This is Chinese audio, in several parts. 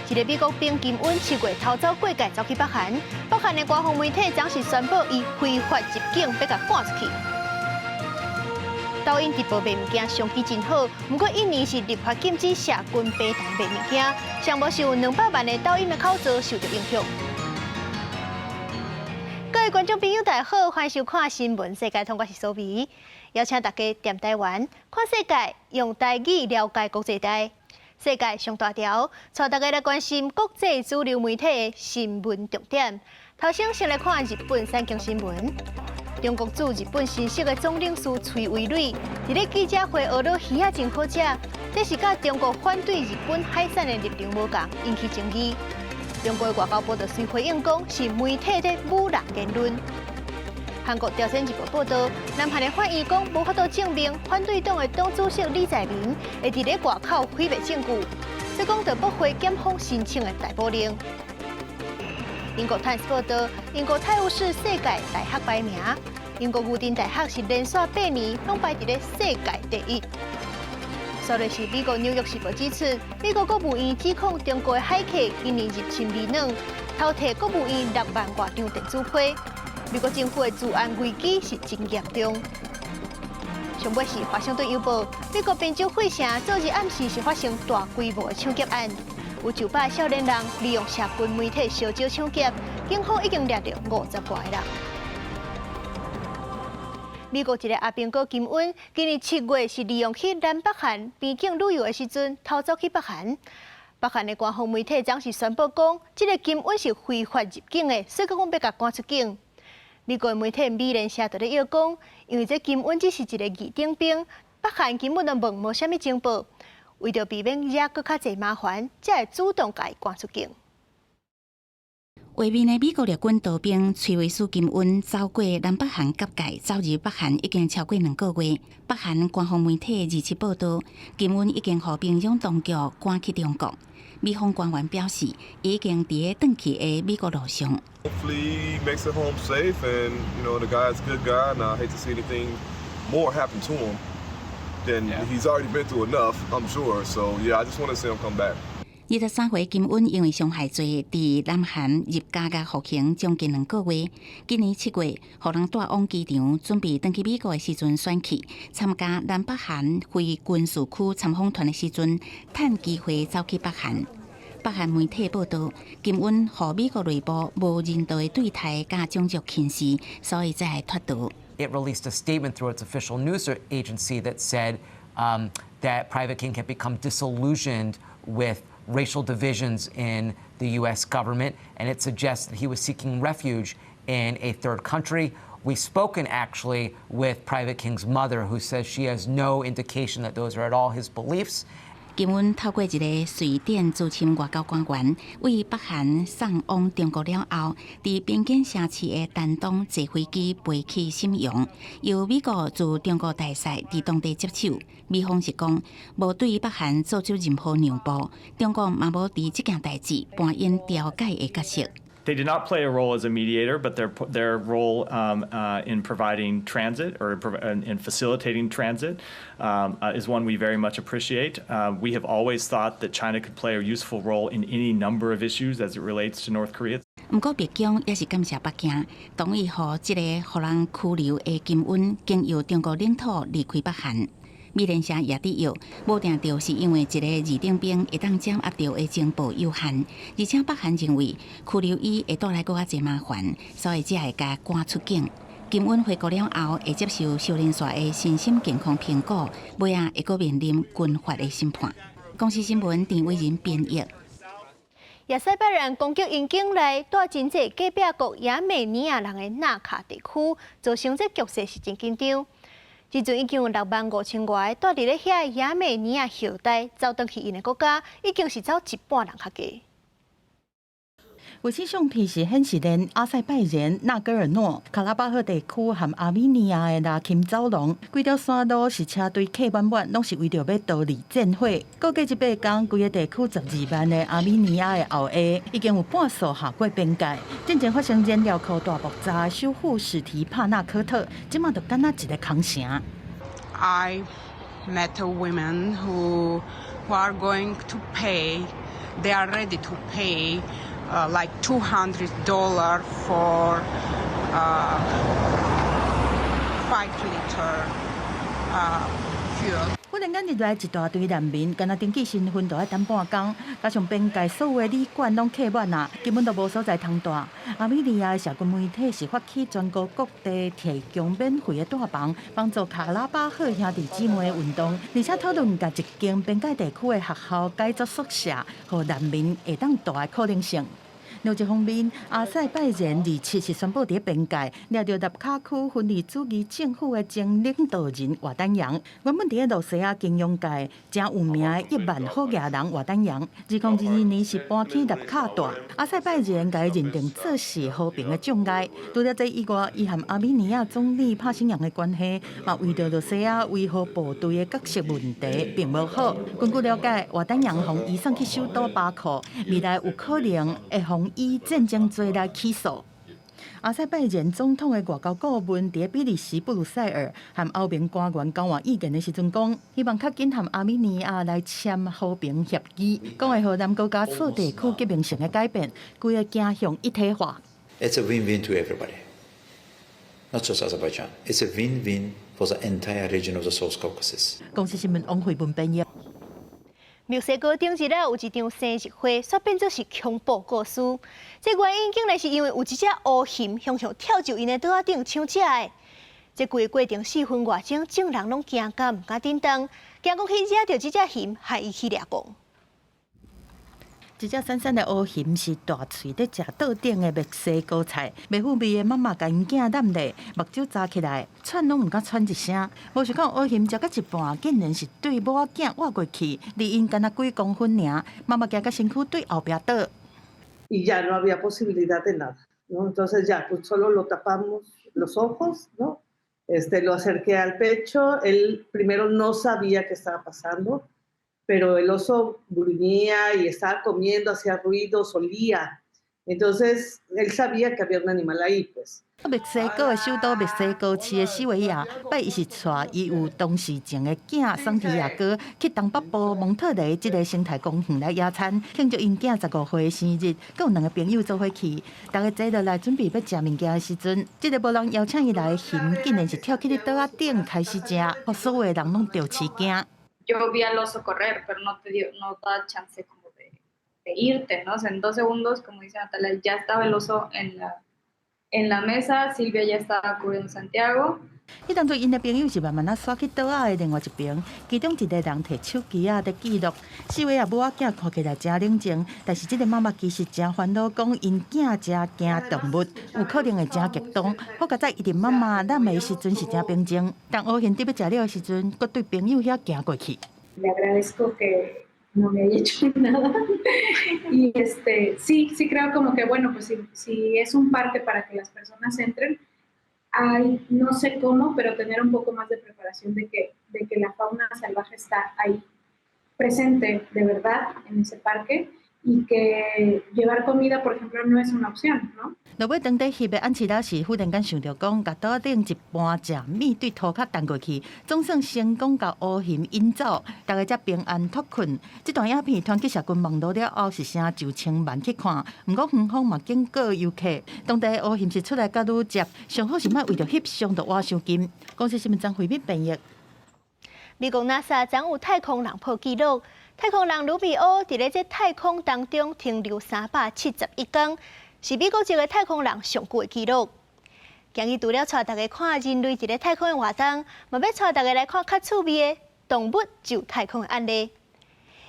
一个美国兵金恩7月偷走过界走去北韩，北韩的官方媒体暂时宣布伊非法入境，要甲赶出去。抖音直播卖物件商机真好，不过印尼是立法禁止社群平台卖物件，上无是有200万的抖音的口罩受到影响。各位观众朋友，大家好，欢迎收看新闻世界，我是苏眉，邀请大家踮台湾看世界，用台语了解国际大。世界上大条，带大家来关心国际主流媒体的新闻重点。头先先来看日本三经新闻。中国驻日本新设的总领事崔维蕊，伫咧记者会学到鱼仔真好食，这是甲中国反对日本海产的立场无共，引起争议。中国外交部就随回应讲，是媒体在污染言论。韩国朝鲜日报报道，南韩的法院讲无法度证明反对党的党主席李在明会伫咧外口毁灭证据，所以讲就驳回检方申请的逮捕令。英国《Times》报道，英国泰晤士世界大学排名，英国牛津大学是连续8年拢排伫咧世界第1。所以是美国《纽约时报》指出，美国国务院指控中国的海客今年入侵伊朗，偷摕国务院6万多张电子批。美国政府的治安危机是真严重。上尾是《华盛顿邮报》，美国宾州费城昨日暗时是发生大规模的抢劫案。有900少年人利用社群媒体烧酒抢劫，警方已经抓到50多个人。美国一个阿兵哥金恩，今年7月是利用去南北韩边境旅游的时阵偷走去北韩。北韩的官方媒体暂时宣布讲，这个金恩是非法入境的，所以讲要甲赶出境。美国媒体美联社就咧要讲，因为这金恩只是一个二等兵，北韩根本就问无虾米情报。为着避免惹搁较侪麻烦，才会主动甲伊赶出境。画面的美国陆军刀兵崔维斯金恩走过南北韩交界，走入北韩已经超过2个月。北韩官方媒体27报道，金恩已经和平壤当局赶去中国。美方官员表示，已经伫咧转去的美国路上。Hopefully, he makes it home safe, and the guy's a good guy, and I hate to see anything more happen to him. Then he's already been through enough, I'm sure. So yeah, I just want to see him come back. 23岁金恩因为伤害罪，伫南韩入加牙服刑将近2个月。今年7月，互人带往机场，准备登去美国的时阵选去，参加南北韩非军事区参访团的时阵，趁机会走去北韩。北韩媒体报道，金恩和美国内部无人道的对待加种族歧视，所以才会脱逃。It released a statement through its official news agency that said that Private King had become disillusioned with racial divisions in the U.S. government, and it suggests that he was seeking refuge in a third country. We've spoken actually with Private King's mother, who says she has no indication that those are at all his beliefs. 金恩透过一个瑞典资深外交官员，为北韩送往中国了后，伫边境城市的丹东坐飞机飞去沈阳，由美国驻中国大使伫当地接手。美方是讲，无对北韩做出任何让步，中国嘛无伫这件代志扮演调解的角色。They did not play a role as a mediator, but their role in providing transit or in facilitating transit is one we very much appreciate. We have always thought that China could play a useful role in any number of issues as it relates to North Korea. 不过，北京也是感谢北京同意予这个互人拘留的金恩经由中国领土离开北韩。美联社也指有，无定着是因为一个二等兵会当掌握到的情报有限，而且北韩认为拘留伊会带来更加侪麻烦，所以才会甲赶出境。金恩回国了后，会接受少年线的身心健康评估，尾啊会阁面临军法的审判。公司新闻陈伟仁编译。亚塞拜然攻击因境内带真济隔壁国亚美尼亚人的纳卡地区，造成这局势是真紧张。至今已经有65000外住伫咧遐亚美尼亚后代走转去因的国家，已经是走1半人较多。卫星相片是显示连阿塞拜然、纳戈尔诺、卡拉巴赫地区和阿美尼亚的拉钦走廊，规条山路是车队客满满，拢是为着要逃离战火。估计18天，规个地区12万的阿美尼亚的后裔已经有半数下过边界。真正发生燃料库大爆炸，首府史提帕纳科特，即马就等下一个空城。I met women who are going to pay they are ready to pay like $200 for 5-liter fuel. 忽然间入来一大堆难民，敢若登记身份就要等半工，加上边界所有的旅馆拢客满啊，根本就无所在通住。阿美利亚社群媒体是发起全国各地提供免费的大房，帮助卡拉巴赫兄弟姊妹的运动，而且讨论甲一间边界地区的学校改作宿舍，让难民会当住的可能性。另一方面，阿塞拜然27是宣布伫边界抓到纳卡区分离主义政府的前领导人瓦丹扬。原本伫罗西亚金融界真有名的1万好野人瓦丹扬，2022年是搬去纳卡大。阿塞拜然甲伊认定这是和平的障碍。除了这以外，伊和阿美尼亚总理帕辛扬的关系，嘛为着罗西亚维护部队的角色问题并无好。根据了解，瓦丹扬互移送去首都巴库，未来有可能会互以战争罪来起诉。阿塞拜然总统的外交顾问伫比利时布鲁塞尔和欧盟官员交换意见的时阵讲，希望较紧和阿美尼亚来签和平协议，讲会互南高加索地区革命性的改变，规个走向一体化。It's a win-win to everybody, not just Azerbaijan. It's a win-win for the entire region of the South Caucasus. 公司新闻王慧文编译。墨西哥顶日有一场生日会，却变作是恐怖故事。这原因竟然是因为有一只乌熊向跳入因的桌仔顶抢食的。这规个过程4分外钟，众人拢惊甲唔敢叮当，惊讲去惹到这只熊，害伊去掠讲。一只闪闪的乌熊是大喙在食桌顶的墨西哥菜，袂唬味的妈妈甲因囝揽咧，目睭扎起来，喘拢唔敢喘一声。无想到乌熊食到一半，竟然是对母仔囝挖过去，离因敢若几公分尔，妈妈惊甲身躯对后壁倒。Y ya no había posibilidad de nada, ¿no? Entonces ya, pues solo lo tapamos los ojos, ¿no? Lo acerqué al pecho, él primero no sabía qué estaba pasando, pero el oso gruñía y estaba comiendo, hacía ruido, olía. Entonces, él sabía que había un animal ahí, pues. 墨西哥的首都墨西哥市的西维亚，拜伊是带伊有当事情的囝桑提亚哥去东北部蒙特雷这个生态公园来野餐，庆祝因囝15岁的生日，佮有2个朋友做伙去。大家坐落来准备要食物件的时阵，这个无人邀请伊来的熊，竟然是跳起伫桌仔顶开始食，互所有的人拢着吃惊。Yo vi al oso correr, pero no da chance como de irte, ¿no? O sea, en 2 segundos, como dice Natalia, ya estaba el oso en la mesa, Silvia ya estaba cubriendo Santiago. 迄当阵因的朋友是慢慢刷去桌仔的另外一边，其中一个人摕手机在记录。4位母仔囝看起来真冷静，但是这个妈妈其实真烦恼，讲因囝真惊动物，有可能会真激动。好佳在伊伫妈妈揽的时阵是真平静，当乌熊伫要食了的时阵，佫对朋友遐行过去。Le agradezco que no me haya hecho nada. Y sí creo como que, bueno, pues si es un parque para que las personas entren, hay, no sé cómo, pero tener un poco más de preparación de que la fauna salvaje está ahí, presente de verdad en ese parque, y que llevar comida, por ejemplo, no es una opción, ¿no? 落尾当地翕的安琪拉时，忽然间想到讲，甲桌顶一盘食米对涂骹弹过去，总算成功甲乌熊引走，大家才平安脱困。这段影片传去社群网络了后，是成就千万去看。不过远方嘛警告游客，当地乌熊是出来甲愈接，上好是莫为着翕相就挖赏金。公司新闻张慧敏编译。美国 NASA 昨有太空人破纪录，太空人卢比欧伫咧这太空当中停留371天。是美国籍的太空人上久的纪录。今日除了带大家看人类伫咧太空的活动，嘛要带大家来看较趣味的动物就太空的案例。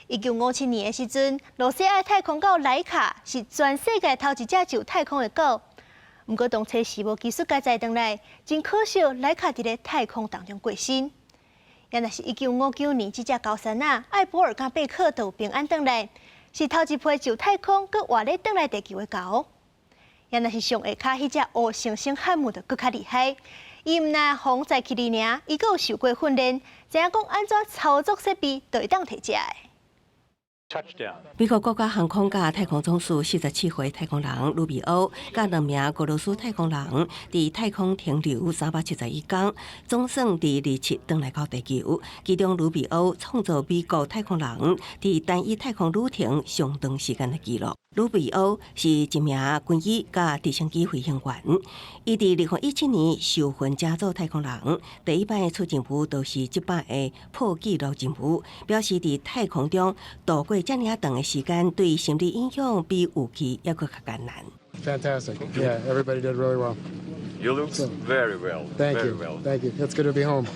1957年的时阵，罗西亚太空狗莱卡是全世界头一只就太空的狗。不过当初是无技术家载回来，真可惜莱卡伫咧太空当中过身。也若是1959年，这只高山仔艾博尔加贝克就平安回来，是头一批就太空佮活咧回来地球的狗。也若是上下骹迄只乌猩猩汉姆就佫较厉害，伊毋但防载起哩尔，伊佫有受过训练，知影讲安怎操作设备就会当摕食的。美国国家航空甲太空总署47岁太空人卢比欧，甲2名俄罗斯太空人伫太空停留371天，总算伫27回来到地球。其中卢比欧创造美国太空人伫单一太空旅程上长时间的纪录。卢比欧是一名军医甲直升机飞行员，伊伫2017年受勋加做太空人，第一摆出任务就是这摆的破纪录任务，表示伫太空中度过这么长的时间，对心理影响比预期还佫较艰难。Fantastic. Yeah, everybody did really well. You look very well. Thank you. Thank you. It's good to be home.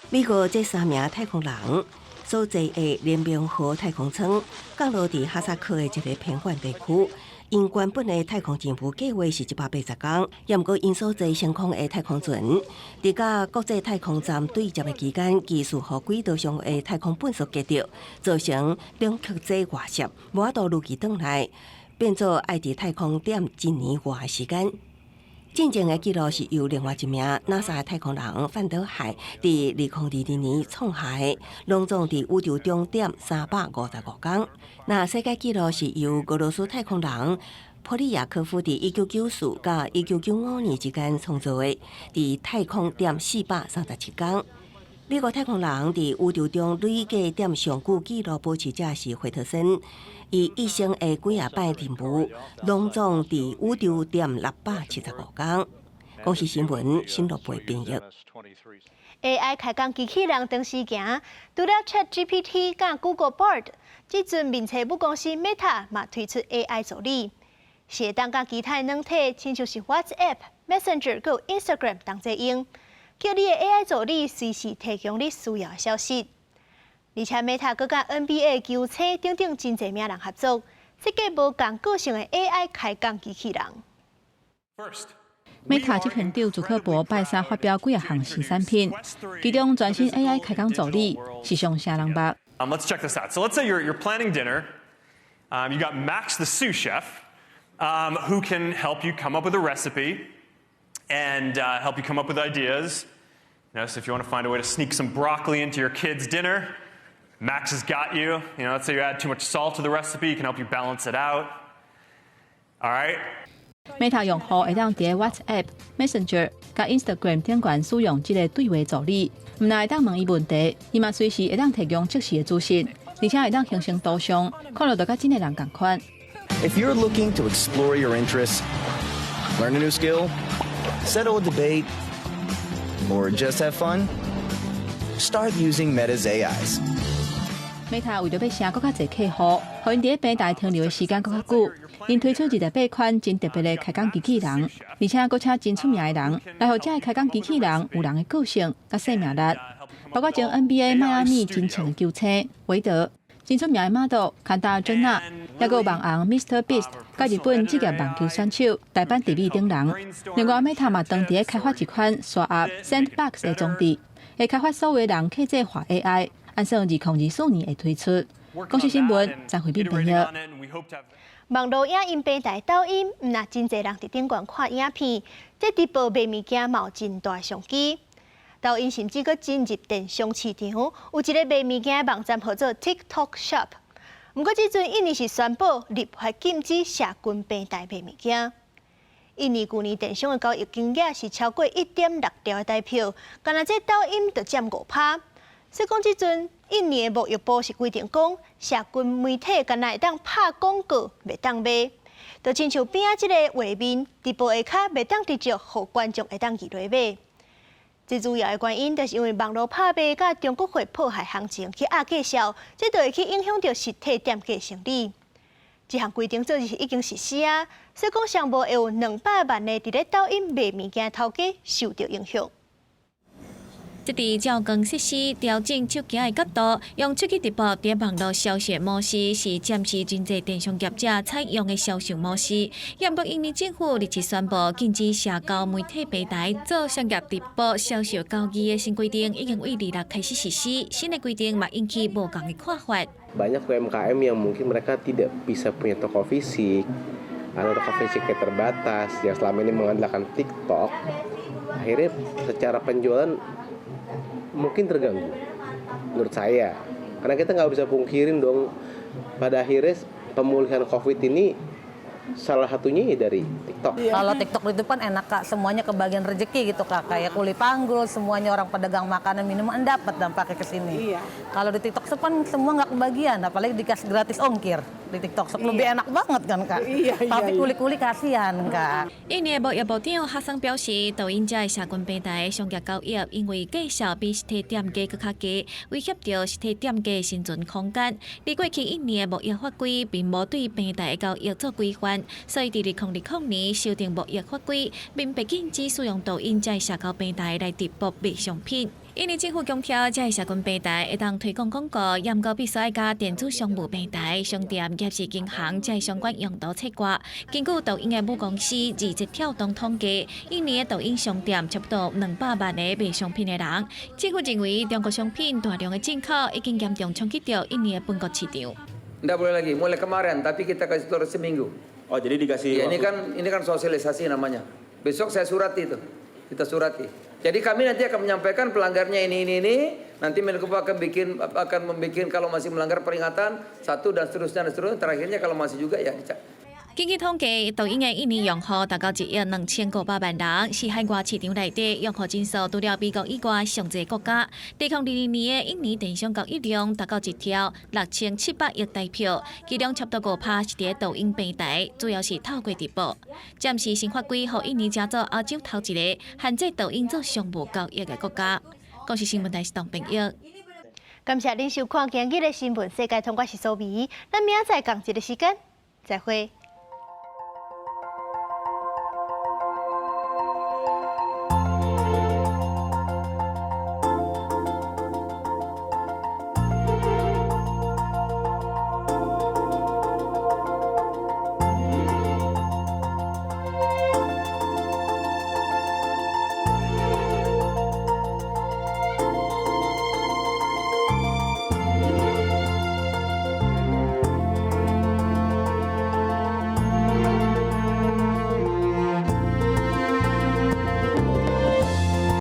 美国这3名太空人所在的联名号太空舱降落伫哈萨克的一个偏远地区。因原本的太空任务计划是180天，也毋过因所在升空的太空船，伫甲国际太空站对接的期间，技术和轨道上的太空变数结着，造成两曲折外泄，无法度如期转来，变做爱伫太空点1年外的时间。真正的纪录是由另外一名 NASA 的太空人范德海伫2022年创下的，隆重伫宇宙中点355天。那世界纪录是由俄罗斯太空人普利亚科夫伫1994到1995年之间创造的，伫太空点437天。美国太空人伫宇宙中累计点上久纪录保持者是惠特森。伊一生的几啊摆任务，隆重伫宇宙点675天。公视新闻新罗培编译。AI 开讲机器人长时行，除了 ChatGPT 甲 Google Bard， 即阵面册母公司 Meta 嘛推出 AI 助理，是会当甲其他软体，亲像是 WhatsApp、Messenger 佮 Instagram 同齐用，叫你的 AI 助理随时提供你需要的消息。而且 Meta 佮甲 NBA 球星等等真侪名人合作，设计无共个性的 AI 开讲机器人。Meta 集团长祖克伯拜三发表几项新产品，其中全新 AI 开讲助理是上啥人捌。Let's check this out. So let's say you're planning dinner. You got Max, the sous chef, who can help you come up with a recipe and help you come up with ideas. So if you want to find a way to sneak some broccoli into your kid's dinner, Max has got you. Let's say you add too much salt to the recipe, he can help you balance it out. All right. Meta 用户会当伫 WhatsApp、Messenger 甲 Instagram 顶悬使用这个对话助理，唔但会当问伊问题，伊嘛随时会当提供即时的资讯，而且会当形成图像，看落就甲真个人共款。If you're looking to explore your interests, learn a new skill, settle a debate, or just have fun, start using Meta's AIs. Meta 为着要省更较侪客户，互因伫平台停留的时间更较久，因推出28款真特别的开讲机器人，而且佫请真出名的人来，互这个开讲机器人有人的个性甲生命力，包括从 NBA 迈阿密真强的球星韦德，真出名的 model 坎达珍娜，还佫有网红 Mr. Beast， 甲日本职业网球选手大阪迪比等人。另外 ，Meta 嘛当地开发一款刷 App Sandbox 的装置，会开发所有人客制化 AI。按算2024年会推出。公视新闻张惠斌编译。网络影音平台抖音，毋若真侪人伫顶悬看影片，这直播卖物件嘛有真大商机。抖音甚至佫进入电商市场，有一个卖物件网站叫做 TikTok Shop。毋过即阵印尼是宣布立法禁止社群平台卖物件。印尼去年电商的交易金额是超过1.6兆的台票，干那这抖音就占5%。所以讲，即阵印尼的贸易部是规定讲，社群媒体干那会当拍广告，袂当卖，就亲像边仔即个画面，直播下骹袂当直接互观众会当入来买。最主要的原因，就是因为网络拍卖甲中国会破坏行情去压价销，这就会去影响到实体店家生意。这项规定做是已经实施啊，所以讲上无会有200万的伫咧抖音卖物件头家受到影响。这伫照光设施调整手机的角度，用手机直播伫网络销售模式，是暂时真侪电商业者采用的销售模式。也不过，印尼政府日前宣布禁止社交媒体平台做商业直播销售交易的新规定，已经为2月开始实施。新的规定嘛引起无共的看法。Banyak UMKM yang mungkin mereka tidak bisa punya toko fisik atau toko fisiknya terbatas, yang selama ini mengandalkan TikTok, akhirnya secara penjualan mungkin terganggu menurut saya, karena kita nggak bisa pungkirin dong pada akhirnya pemulihan COVID ini salah satunya dari TikTok. Kalau TikTok itu kan enak Kak, semuanya kebagian rezeki gitu Kak. Kayak kuli panggul, semuanya orang pedagang makanan minuman dapat dampaknya ke sini. Iya. Kalau di TikTok kan semua nggak kebagian, apalagi dikasih gratis ongkir di TikTok. Lebih enak banget kan Kak. Iya, tapi kuli-kuli kasihan Kak. 印尼贸易部长哈桑表示，抖音在社群平台商业交易，因为介绍比实体店家更加低，威胁到实体店家生存空间。而过去印尼的贸易法规并无对平台的交易做规范。所以，伫2020年修订贸易法规，并被禁止使用抖音在社交平台来直播卖商品。印尼政府强调，这社群平台会当推广广告，严格必须要加电子商务平台、商店、夜市银行这相关用途切割。根据抖音的母公司字节跳动统计，印尼的抖音商店差不多200万个卖商品的人。政府认为，中国商品大量的进口已经严重冲击到印尼的本国市场。Tidak boleh lagi, mulai kemarin, tapi kita kasih terus seminggu. Oh, jadi dikasih. Ya, ini kan sosialisasi namanya. Besok saya surati itu, kita surati. Jadi kami nanti akan menyampaikan pelanggarnya ini. Nanti Menkopo akan membuat kalau masih melanggar peringatan 1 dan seterusnya. Terakhirnya kalau masih juga ya dicak. 根据统计，抖音的印尼用户达到1.29万人，是海外市场内底用户人数除了美国以外上济国家。2022年的印尼电商交易量达到1条6700亿台票，其中差不多5%是伫抖音平台，主要是透过直播。暂时新法规予印尼加做欧洲头一个限制抖音做商务交易的国家。公视新闻台是唐平玉。感谢您收看今日的新闻世界，通我是苏眉，咱明仔载同一个时间再会。